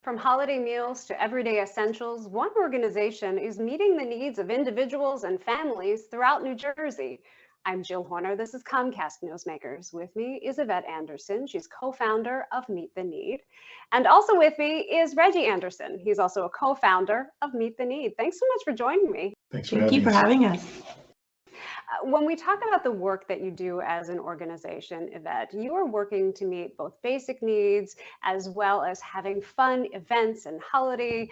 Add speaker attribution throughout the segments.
Speaker 1: From holiday meals to everyday essentials, one organization is meeting the needs of individuals and families throughout New Jersey. I'm Jill Horner. This is Comcast Newsmakers. With me is Yvette Anderson. She's co-founder of Meet the Need. And also with me is Reggie Anderson. He's also a co-founder of Meet the Need. Thanks so much for joining me.
Speaker 2: Thank you for having us.
Speaker 1: When we talk about the work that you do as an organization, Yvette, you are working to meet both basic needs as well as having fun events and holiday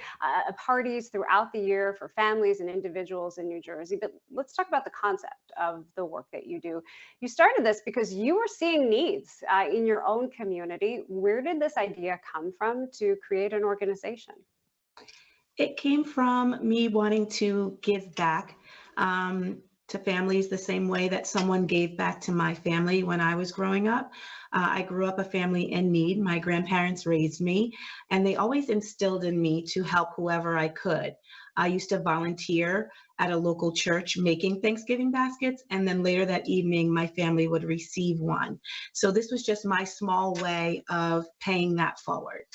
Speaker 1: parties throughout the year for families and individuals in New Jersey. But let's talk about the concept of the work that you do. You started this because you were seeing needs in your own community. Where did this idea come from to create an organization?
Speaker 2: It came from me wanting to give back to families the same way that someone gave back to my family when I was growing up. I grew up a family in need. My grandparents raised me, and they always instilled in me to help whoever I could. I used to volunteer at a local church making Thanksgiving baskets, and then later that evening, my family would receive one. So this was just my small way of paying that forward.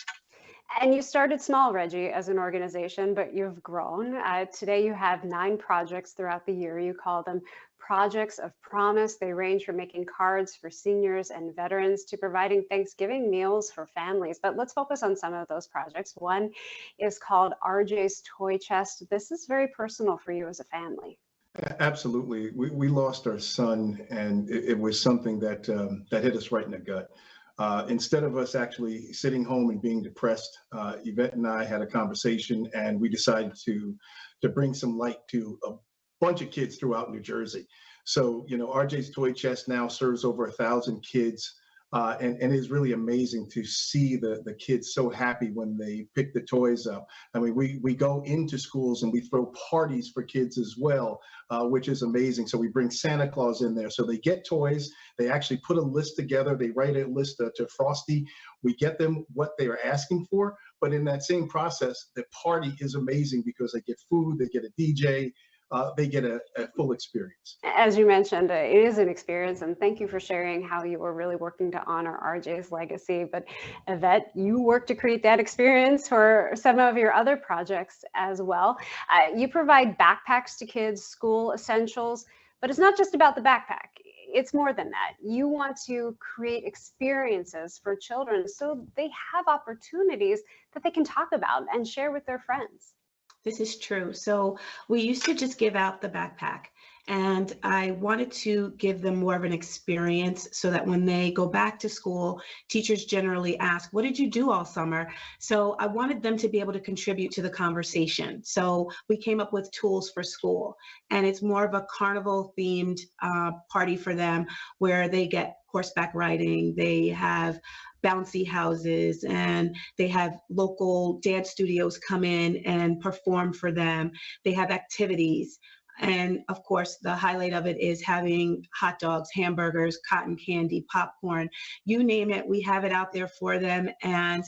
Speaker 1: And you started small, Reggie, as an organization, but you've grown. Today you have 9 projects throughout the year. You call them Projects of Promise. They range from making cards for seniors and veterans to providing Thanksgiving meals for families. But let's focus on some of those projects. One is called RJs Toy Chest. This is very personal for you as a family.
Speaker 3: Absolutely. We lost our son, and it was something that hit us right in the gut. Instead of us actually sitting home and being depressed, Yvette and I had a conversation, and we decided to bring some light to a bunch of kids throughout New Jersey. So, RJ's Toy Chest now serves over 1,000 kids, and it is really amazing to see the kids so happy when they pick the toys up. I mean, we go into schools and we throw parties for kids as well, which is amazing. So we bring Santa Claus in there. So they get toys. They actually put a list together. They write a list to Frosty. We get them what they are asking for. But in that same process, the party is amazing because they get food, they get a DJ, they get a full experience.
Speaker 1: As you mentioned, it is an experience, and thank you for sharing how you were really working to honor RJ's legacy. But Yvette, you work to create that experience for some of your other projects as well. You provide backpacks to kids, school essentials, but it's not just about the backpack. It's more than that. You want to create experiences for children so they have opportunities that they can talk about and share with their friends.
Speaker 2: This is true. So we used to just give out the backpack, and I wanted to give them more of an experience so that when they go back to school, teachers generally ask, what did you do all summer? So I wanted them to be able to contribute to the conversation. So we came up with tools for school, and it's more of a carnival themed party for them where they get horseback riding, they have bouncy houses, and they have local dance studios come in and perform for them. They have activities. And of course, the highlight of it is having hot dogs, hamburgers, cotton candy, popcorn, you name it, we have it out there for them. And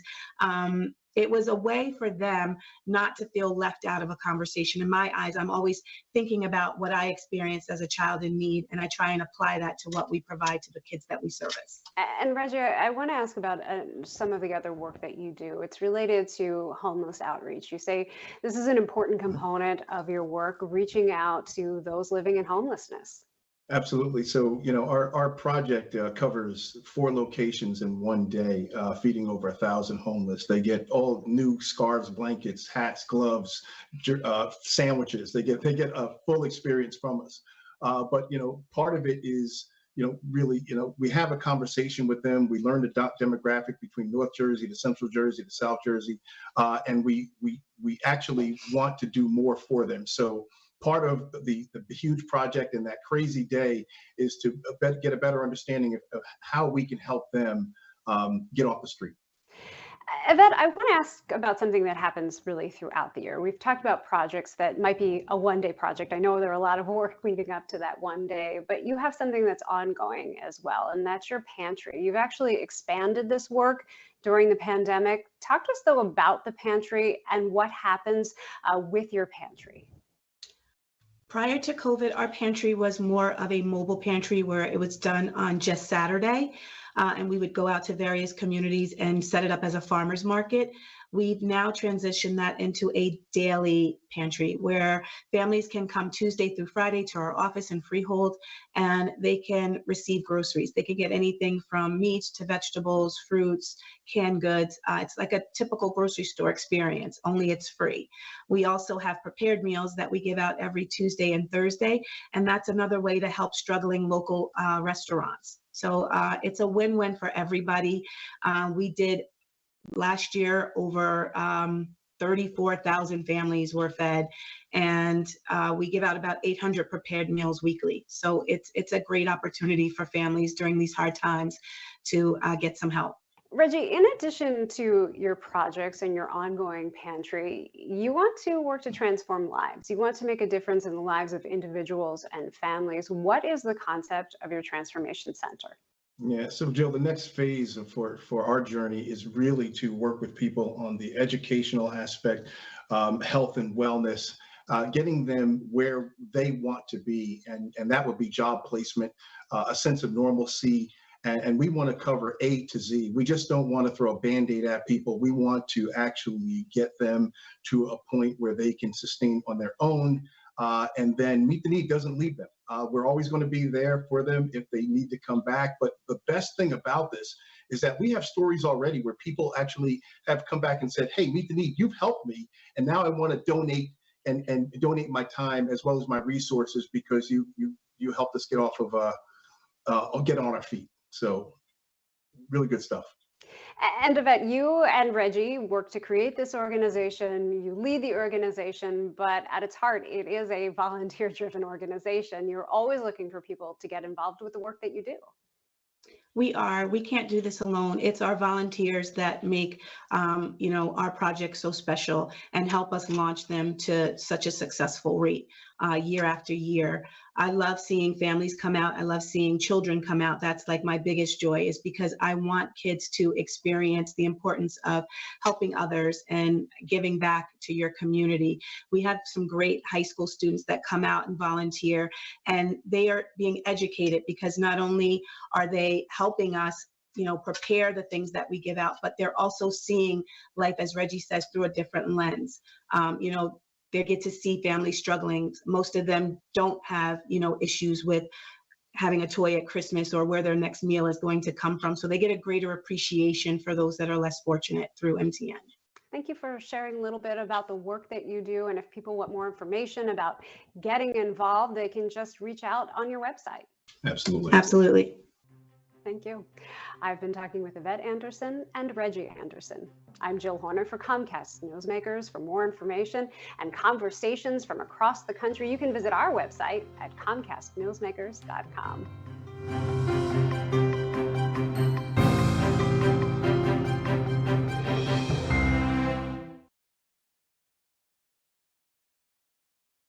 Speaker 2: it was a way for them not to feel left out of a conversation. In my eyes, I'm always thinking about what I experienced as a child in need, and I try and apply that to what we provide to the kids that we service.
Speaker 1: And Reggie, I want to ask about some of the other work that you do. It's related to homeless outreach. You say this is an important component of your work, reaching out to those living in homelessness.
Speaker 3: Absolutely. So, our project covers 4 locations in one day, feeding over 1,000 homeless. They get all new scarves, blankets, hats, gloves, sandwiches. They get a full experience from us. But, part of it is, really, we have a conversation with them. We learn the demographic between North Jersey to Central Jersey to South Jersey, and we actually want to do more for them. So part of the huge project in that crazy day is to get a better understanding of how we can help them get off the street.
Speaker 1: Yvette, I want to ask about something that happens really throughout the year. We've talked about projects that might be a one-day project. I know there are a lot of work leading up to that one day, but you have something that's ongoing as well, and that's your pantry. You've actually expanded this work during the pandemic. Talk to us, though, about the pantry and what happens with your pantry.
Speaker 2: Prior to COVID, our pantry was more of a mobile pantry where it was done on just Saturday. and we would go out to various communities and set it up as a farmer's market. We've now transitioned that into a daily pantry where families can come Tuesday through Friday to our office in Freehold, and they can receive groceries. They can get anything from meats to vegetables, fruits, canned goods. It's like a typical grocery store experience, only it's free. We also have prepared meals that we give out every Tuesday and Thursday, and that's another way to help struggling local restaurants. So it's a win-win for everybody. We did last year over 34,000 families were fed, and we give out about 800 prepared meals weekly. So it's a great opportunity for families during these hard times to get some help.
Speaker 1: Reggie, in addition to your projects and your ongoing pantry, you want to work to transform lives. You want to make a difference in the lives of individuals and families. What is the concept of your transformation center?
Speaker 3: Yeah, so Jill, the next phase for our journey is really to work with people on the educational aspect, health and wellness, getting them where they want to be, and that would be job placement, a sense of normalcy, and we want to cover A to Z. We just don't want to throw a Band-Aid at people. We want to actually get them to a point where they can sustain on their own, and then Meet the Need doesn't leave them. We're always going to be there for them if they need to come back. But the best thing about this is that we have stories already where people actually have come back and said, hey, Meet the Need, you've helped me, and now I want to donate and donate my time as well as my resources because you helped us get off of get on our feet. So really good stuff.
Speaker 1: And Yvette, you and Reggie work to create this organization. You lead the organization, but at its heart, it is a volunteer-driven organization. You're always looking for people to get involved with the work that you do.
Speaker 2: We can't do this alone. It's our volunteers that make, our projects so special and help us launch them to such a successful rate year after year. I love seeing families come out. I love seeing children come out. That's like my biggest joy, is because I want kids to experience the importance of helping others and giving back to your community. We have some great high school students that come out and volunteer, and they are being educated because not only are they helping us prepare the things that we give out, but they're also seeing life, as Reggie says, through a different lens. They get to see families struggling. Most of them don't have, issues with having a toy at Christmas or where their next meal is going to come from. So they get a greater appreciation for those that are less fortunate through MTN.
Speaker 1: Thank you for sharing a little bit about the work that you do. And if people want more information about getting involved, they can just reach out on your website.
Speaker 3: Absolutely.
Speaker 2: Absolutely.
Speaker 1: Thank you. I've been talking with Yvette Anderson and Reggie Anderson. I'm Jill Horner for Comcast Newsmakers. For more information and conversations from across the country, you can visit our website at comcastnewsmakers.com.